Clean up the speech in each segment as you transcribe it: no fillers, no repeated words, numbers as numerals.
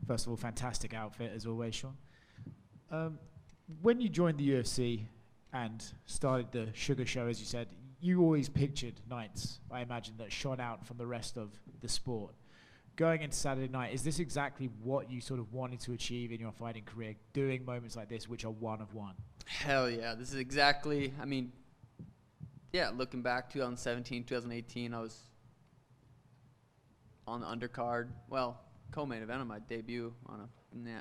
First of all, fantastic outfit as always, Sean. When you joined the UFC and started the Sugar Show, as you said, you always pictured nights, I imagine, that shone out from the rest of the sport. Going into Saturday night, is this exactly what you sort of wanted to achieve in your fighting career, doing moments like this, which are one of one? Hell yeah. This is exactly, I mean, yeah, looking back, 2017, 2018, I was on the undercard. Well, co-main event on my debut on a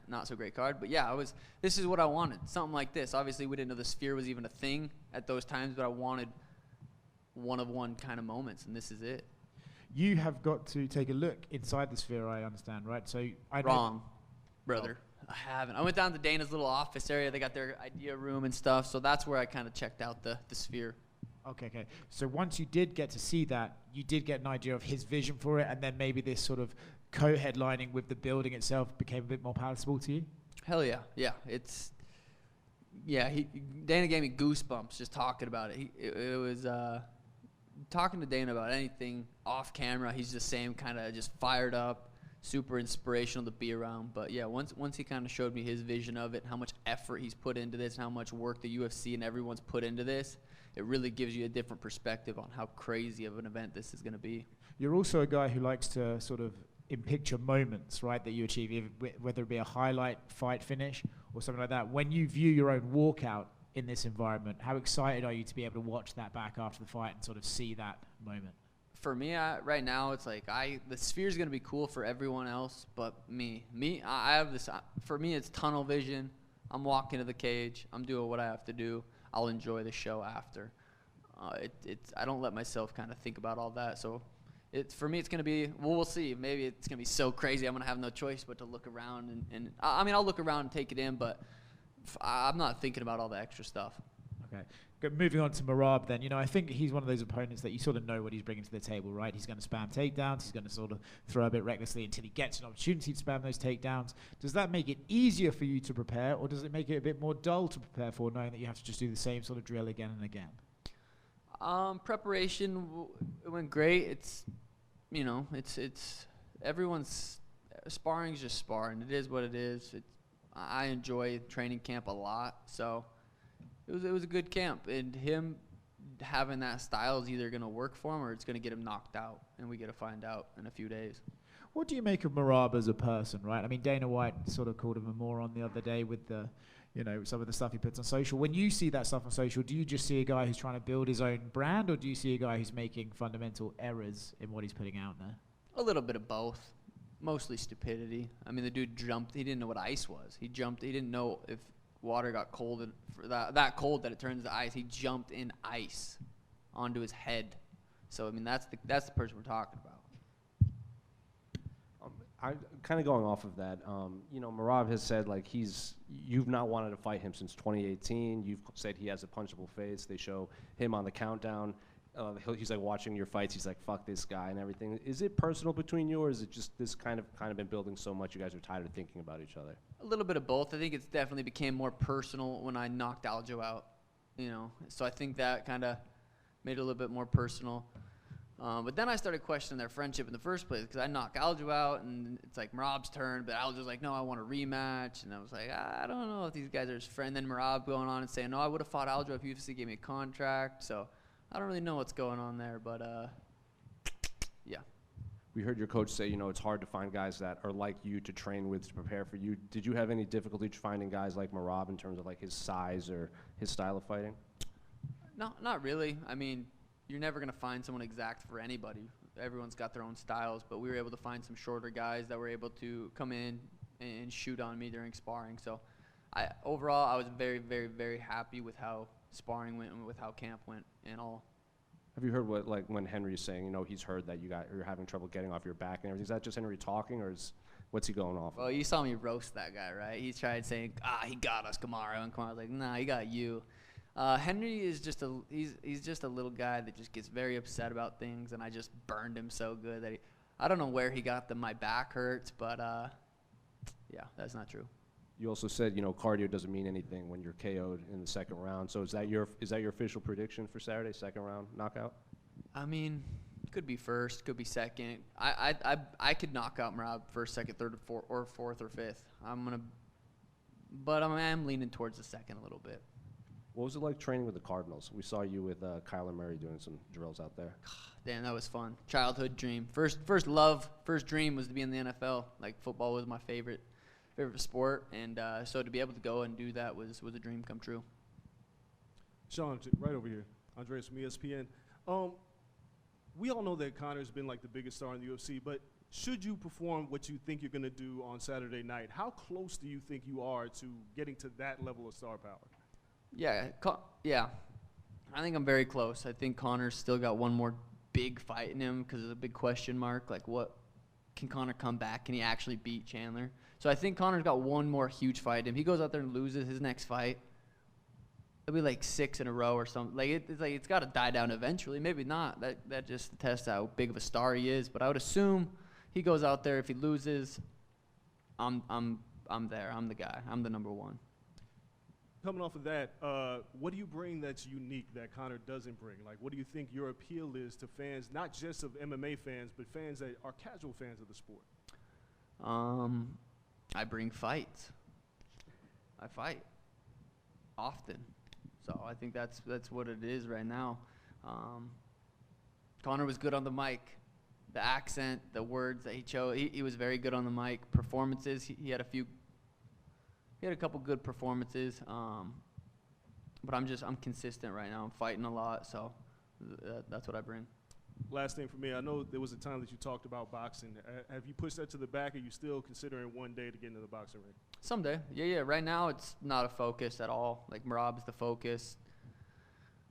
not so great card. But yeah, this is what I wanted, something like this. Obviously, we didn't know the Sphere was even a thing at those times, but I wanted one-of-one kind of moments, and this is it. You have got to take a look inside the Sphere, I understand, right? So Wrong, brother. Oh. I haven't. I went down to Dana's little office area. They got their idea room and stuff, so that's where I kind of checked out the Sphere. Okay. So once you did get to see that, you did get an idea of his vision for it, and then maybe this sort of co-headlining with the building itself became a bit more palatable to you? Hell yeah. Yeah, Dana gave me goosebumps just talking about it. It was talking to Dana about anything off camera. He's the same, kind of just fired up, super inspirational to be around. But yeah, once he kind of showed me his vision of it, how much effort he's put into this, and how much work the UFC and everyone's put into this, it really gives you a different perspective on how crazy of an event this is going to be. You're also a guy who likes to sort of in picture moments, right, that you achieve, whether it be a highlight fight finish or something like that. When you view your own walkout in this environment, how excited are you to be able to watch that back after the fight and sort of see that moment? For me, right now, it's like the Sphere's going to be cool for everyone else, but I have this. For me, it's tunnel vision. I'm walking to the cage. I'm doing what I have to do. I'll enjoy the show after. I don't let myself kind of think about all that. So for me, it's going to be, well, we'll see. Maybe it's going to be so crazy I'm going to have no choice but to look around. And I mean, I'll look around and take it in, but I'm not thinking about all the extra stuff. Okay. Moving on to Merab then, I think he's one of those opponents that you sort of know what he's bringing to the table, right? He's going to spam takedowns. He's going to sort of throw a bit recklessly until he gets an opportunity to spam those takedowns. Does that make it easier for you to prepare, or does it make it a bit more dull to prepare for, knowing that you have to just do the same sort of drill again and again? Preparation went great. It's everyone's sparring's just sparring. It is what it is. I enjoy training camp a lot, so it was a good camp. And him having that style is either going to work for him or it's going to get him knocked out, and we get to find out in a few days. What do you make of Merab as a person, right? I mean, Dana White sort of called him a moron the other day with the, some of the stuff he puts on social. When you see that stuff on social, do you just see a guy who's trying to build his own brand, or do you see a guy who's making fundamental errors in what he's putting out there? A little bit of both. Mostly stupidity. I mean, the dude jumped. He didn't know what ice was. He jumped. He didn't know if water got cold and that cold that it turns to ice. He jumped in ice onto his head. So I mean, that's the person we're talking about. I kind of going off of that. Merab has said you've not wanted to fight him since 2018. You've said he has a punchable face. They show him on the countdown. He's like watching your fights. He's like, fuck this guy and everything. Is it personal between you, or is it just this kind of been building so much you guys are tired of thinking about each other? A little bit of both. I think it's definitely became more personal when I knocked Aljo out. So I think that kind of made it a little bit more personal. But then I started questioning their friendship in the first place, because I knocked Aljo out, and it's like Merab's turn, but Aljo's like, no, I want a rematch. And I was like, I don't know if these guys are his friend. Then Merab going on and saying, no, I would have fought Aljo if UFC gave me a contract. So I don't really know what's going on there, but yeah. We heard your coach say, it's hard to find guys that are like you to train with, to prepare for you. Did you have any difficulty finding guys like Merab in terms of his size or his style of fighting? No, not really. I mean, you're never going to find someone exact for anybody. Everyone's got their own styles, but we were able to find some shorter guys that were able to come in and shoot on me during sparring. So overall, I was very, very, very happy with how sparring went and with how camp went and all. Have you heard what, when Henry's saying, he's heard that you're having trouble getting off your back and everything? Is that just Henry talking, or what's he going off? Well, you saw me roast that guy, right? He tried saying, he got us, Kamaru, and Kamaru was like, nah, he got you. Henry is he's just a little guy that just gets very upset about things, and I just burned him so good that I don't know where he got my back hurts, but yeah, that's not true. You also said, cardio doesn't mean anything when you're KO'd in the second round. So is that your official prediction for Saturday, second round knockout? I mean, Could be first, could be second. I could knock out Merab first, second, third, or fourth or fifth. But I'm leaning towards the second a little bit. What was it like training with the Cardinals? We saw you with Kyler Murray doing some drills out there. Damn, that was fun. Childhood dream. First love, first dream was to be in the NFL. Like, football was my favorite sport, and so to be able to go and do that was a dream come true. Sean, right over here. Andreas from ESPN. We all know that Conor's been like the biggest star in the UFC, but should you perform what you think you're going to do on Saturday night, how close do you think you are to getting to that level of star power? Yeah. I think I'm very close. I think Conor's still got one more big fight in him because there's a big question mark. Like, what can Conor come back? Can he actually beat Chandler? So I think Conor's got one more huge fight. If he goes out there and loses his next fight, it'll be like 6 in a row or something. It's got to die down eventually. Maybe not. That just tests how big of a star he is. But I would assume he goes out there. If he loses, I'm there. I'm the guy. I'm the number one. Coming off of that, what do you bring that's unique that Conor doesn't bring? Like, what do you think your appeal is to fans, not just of MMA fans, but fans that are casual fans of the sport? I bring fights. I fight often. So I think that's what it is right now. Conor was good on the mic. The accent, the words that he chose, he was very good on the mic. Performances, he had a couple good performances. But I'm consistent right now. I'm fighting a lot, so that's what I bring. Last thing for me, I know there was a time that you talked about boxing. Have you pushed that to the back? Are you still considering one day to get into the boxing ring? Someday. Yeah. Right now, it's not a focus at all. Like, Merab's the focus.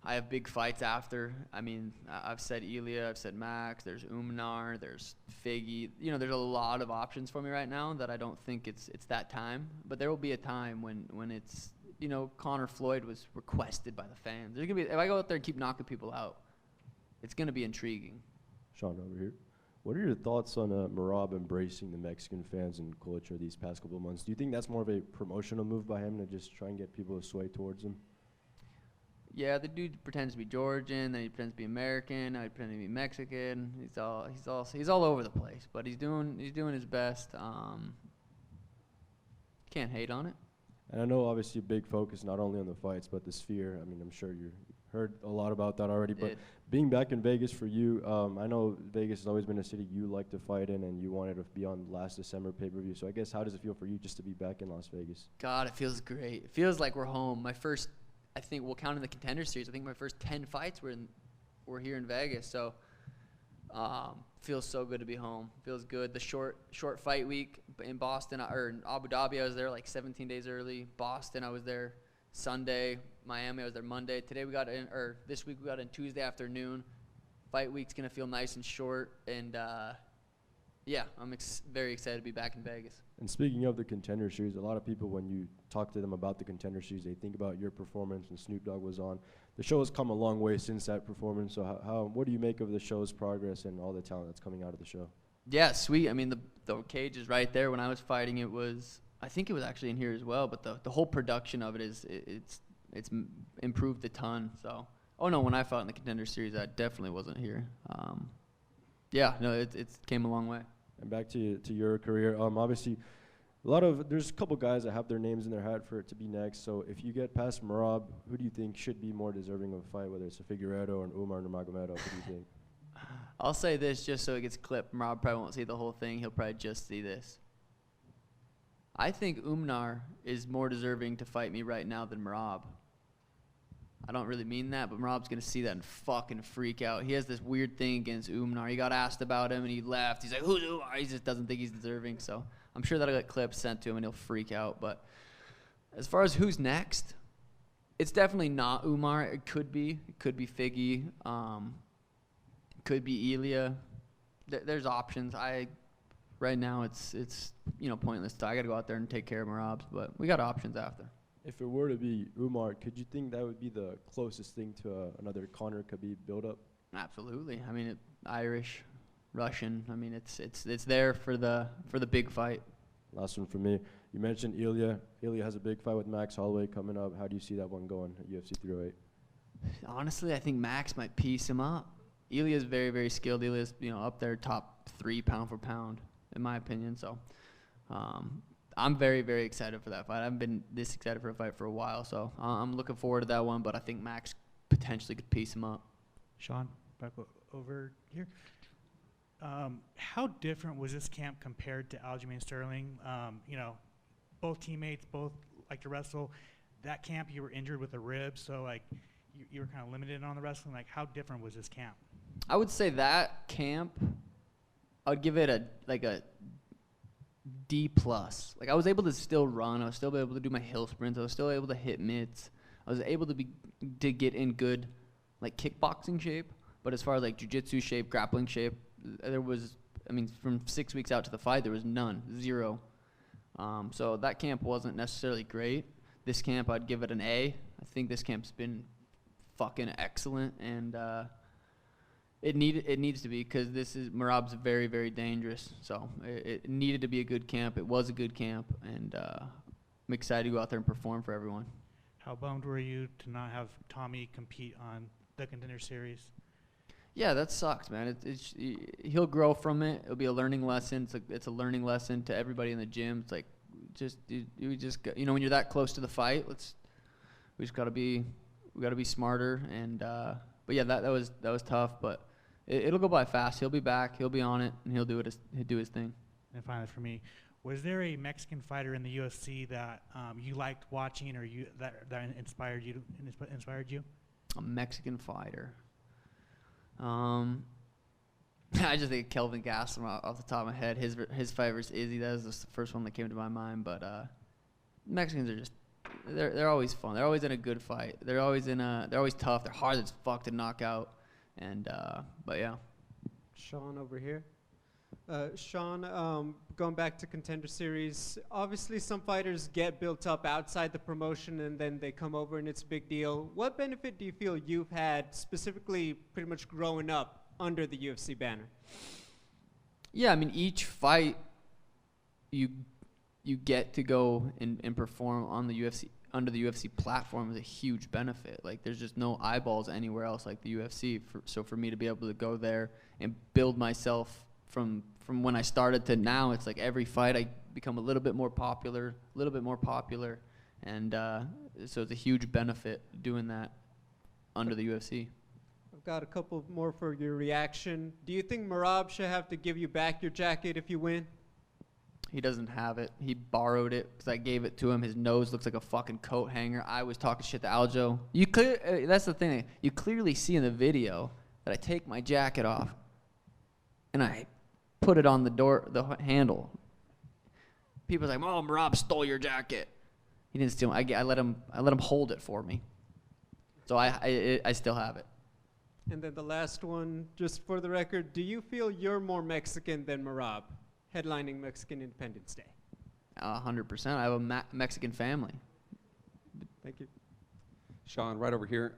I have big fights after. I mean, I've said Ilya, I've said Max, there's Umnar, there's Figgy. There's a lot of options for me right now that I don't think it's that time. But there will be a time when it's, Conor Floyd was requested by the fans. There's gonna be, if I go out there and keep knocking people out, it's going to be intriguing. Sean, over here. What are your thoughts on Merab embracing the Mexican fans and culture these past couple of months? Do you think that's more of a promotional move by him to just try and get people to sway towards him? Yeah, the dude pretends to be Georgian, then he pretends to be American, now he pretends to be Mexican. He's all over the place, but he's doing his best. Can't hate on it. And I know obviously a big focus not only on the fights but the Sphere. I mean, I'm sure you heard a lot about that already. But being back in Vegas for you, I know Vegas has always been a city you like to fight in, and you wanted to be on last December pay-per-view. So I guess how does it feel for you just to be back in Las Vegas? God, it feels great. It feels like we're home. My first, I think, we'll count in the Contender Series, I think my first 10 fights were here in Vegas. So feels so good to be home. Feels good. The short fight week in Boston, or in Abu Dhabi, I was there like 17 days early. Boston, I was there Sunday. Miami, I was there Monday. This week we got in Tuesday afternoon. Fight week's gonna feel nice and short, and I'm very excited to be back in Vegas. And speaking of the Contender Series, a lot of people, when you talk to them about the Contender Series, they think about your performance when Snoop Dogg was on. The show has come a long way since that performance. So what do you make of the show's progress and all the talent that's coming out of the show? Yeah, sweet. I mean, the cage is right there. When I was fighting, I think it was actually in here as well. But the whole production of it it's improved a ton. So, when I fought in the Contender Series, that definitely wasn't here. It came a long way. And back to your career, obviously, there's a couple guys that have their names in their hat for it to be next. So if you get past Merab, who do you think should be more deserving of a fight, whether it's a Figueiredo or an Umar Nurmagomedov? Who do you think? I'll say this just so it gets clipped. Merab probably won't see the whole thing. He'll probably just see this. I think Umnar is more deserving to fight me right now than Merab. I don't really mean that, but Merab's going to see that and fucking freak out. He has this weird thing against Umnar. He got asked about him, and he left. He's like, who's Umar? He just doesn't think he's deserving. So I'm sure that'll get clips sent to him, and he'll freak out. But as far as who's next, it's definitely not Umar. It could be. It could be Figgy. Could be Ilya. There's options. Right now, it's pointless. I got to go out there and take care of Merab's, but we got options after. If it were to be Umar, could you think that would be the closest thing to another Conor Khabib build-up? Absolutely. I mean, Irish, Russian. I mean, it's there for the big fight. Last one for me. You mentioned Ilya. Ilya has a big fight with Max Holloway coming up. How do you see that one going at UFC 308? Honestly, I think Max might piece him up. Ilya's very, very skilled. Ilya's, up there top 3 pound for pound, in my opinion. So I'm very, very excited for that fight. I haven't been this excited for a fight for a while, so I'm looking forward to that one, but I think Max potentially could piece him up. Sean, back over here. How different was this camp compared to Aljamain Sterling? Both teammates, both like to wrestle. That camp, you were injured with a rib, so like you were kind of limited on the wrestling. Like, how different was this camp? I would say that camp, I'd give it a D+. Like, I was able to still run. I was still able to do my hill sprints. I was still able to hit mitts. I was able to get in good, like, kickboxing shape. But as far as, like, jiu-jitsu shape, grappling shape, there was, from 6 weeks out to the fight, there was none, 0. So that camp wasn't necessarily great. This camp, I'd give it an A. I think this camp's been fucking excellent, and it needs to be, because Merab's very, very dangerous. So it needed to be a good camp. It was a good camp, and I'm excited to go out there and perform for everyone. How bummed were you to not have Tommy compete on the Contender Series? Yeah, that sucks, man. He'll grow from it. It'll be a learning lesson. It's a learning lesson to everybody in the gym. It's like, when you're that close to the fight, we gotta be smarter. And but yeah, that was tough. But it'll go by fast. He'll be back. He'll be on it, and he'll do his thing. And finally, for me, was there a Mexican fighter in the UFC that you liked watching, or that inspired you? A Mexican fighter. I just think of Kelvin Gastelum off the top of my head. His fight versus Izzy, that was the first one that came to my mind. But Mexicans are they're always fun. They're always in a good fight. They're always tough. They're hard as fuck to knock out. And but yeah. Sean over here. Sean, going back to Contender Series, obviously some fighters get built up outside the promotion and then they come over and it's a big deal. What benefit do you feel you've had specifically pretty much growing up under the UFC banner? Yeah, each fight you get to go and perform on the UFC, under the UFC platform, is a huge benefit. Like, there's just no eyeballs anywhere else like the UFC. So for me to be able to go there and build myself from when I started to now, it's like every fight I become a little bit more popular, and so it's a huge benefit doing that under the UFC. I've got a couple more for your reaction. Do you think Merab should have to give you back your jacket if you win? He doesn't have it. He borrowed it because I gave it to him. His nose looks like a fucking coat hanger. I was talking shit to Aljo. That's the thing. You clearly see in the video that I take my jacket off and I put it on the handle. People's like, "Oh, Merab stole your jacket." He didn't steal it. I let him hold it for me. So I still have it. And then the last one, just for the record, do you feel you're more Mexican than Merab, headlining Mexican Independence Day? 100%. I have a Mexican family. Thank you. Sean, right over here.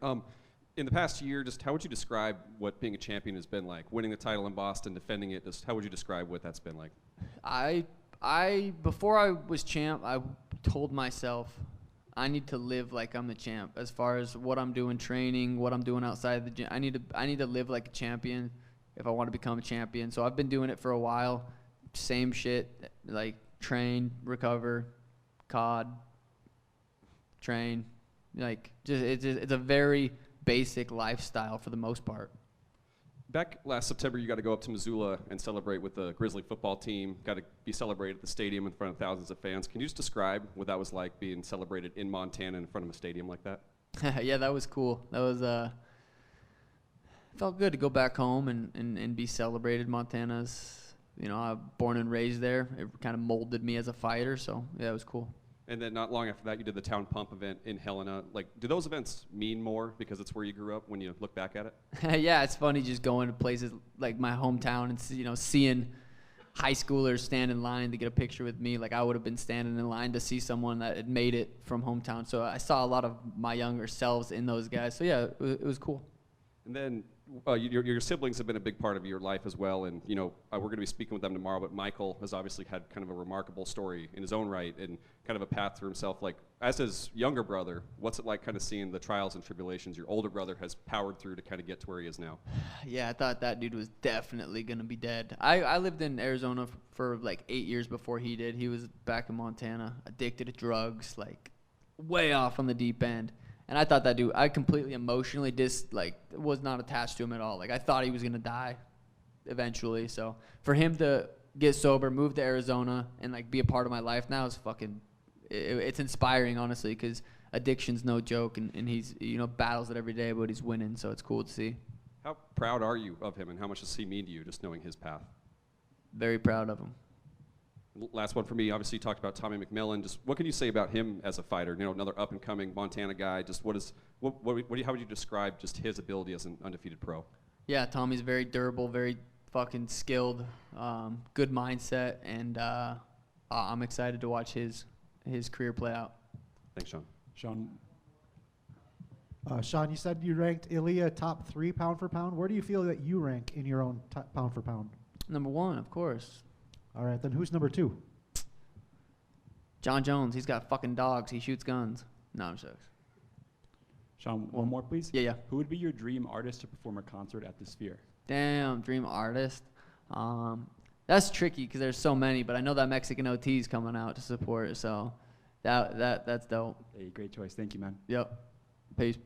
In the past year, just how would you describe what being a champion has been like? Winning the title in Boston, defending it, just how would you describe what that's been like? Before I was champ, I told myself I need to live like I'm the champ. As far as what I'm doing, training, what I'm doing outside the gym, I need to live like a champion if I want to become a champion. So I've been doing it for a while. Same shit, like train, recover, COD, train. Like it's a very basic lifestyle for the most part. Back last September, you got to go up to Missoula and celebrate with the Grizzly football team. Got to be celebrated at the stadium in front of thousands of fans. Can you just describe what that was like, being celebrated in Montana in front of a stadium like that? Yeah, that was cool. That was felt good to go back home and be celebrated. Montana's, I'm born and raised there. It kind of molded me as a fighter, so yeah, it was cool. And then not long after that, you did the Town Pump event in Helena. Like, do those events mean more because it's where you grew up when you look back at it? Yeah, it's funny just going to places like my hometown and seeing high schoolers stand in line to get a picture with me. Like, I would have been standing in line to see someone that had made it from hometown. So I saw a lot of my younger selves in those guys. So yeah, it was cool. And then your siblings have been a big part of your life as well, and we're going to be speaking with them tomorrow. But Michael has obviously had kind of a remarkable story in his own right, and kind of a path for himself. Like, as his younger brother, what's it like kind of seeing the trials and tribulations your older brother has powered through to kind of get to where he is now? Yeah, I thought that dude was definitely going to be dead. I lived in Arizona for like 8 years before he did. He was back in Montana, addicted to drugs, like way off on the deep end. And I thought that dude, I completely emotionally was not attached to him at all. Like, I thought he was going to die eventually. So for him to get sober, move to Arizona, and like be a part of my life now is it's inspiring, honestly, because addiction's no joke, and he's, battles it every day, but he's winning. So it's cool to see. How proud are you of him, and how much does he mean to you, just knowing his path? Very proud of him. Last one for me. Obviously, you talked about Tommy McMillan. Just what can you say about him as a fighter? Another up-and-coming Montana guy. Just how would you describe just his ability as an undefeated pro? Yeah, Tommy's very durable, very fucking skilled, good mindset, and I'm excited to watch his career play out. Thanks, Sean. Sean, you said you ranked Ilya top 3 pound for pound. Where do you feel that you rank in your own pound for pound? Number 1, of course. All right, then who's number 2? John Jones. He's got fucking dogs. He shoots guns. No, I'm joking. Sean, one more, please. Yeah. Who would be your dream artist to perform a concert at the Sphere? Damn, dream artist. That's tricky because there's so many, but I know that Mexican OT is coming out to support, so that's dope. Hey, great choice. Thank you, man. Yep. Peace.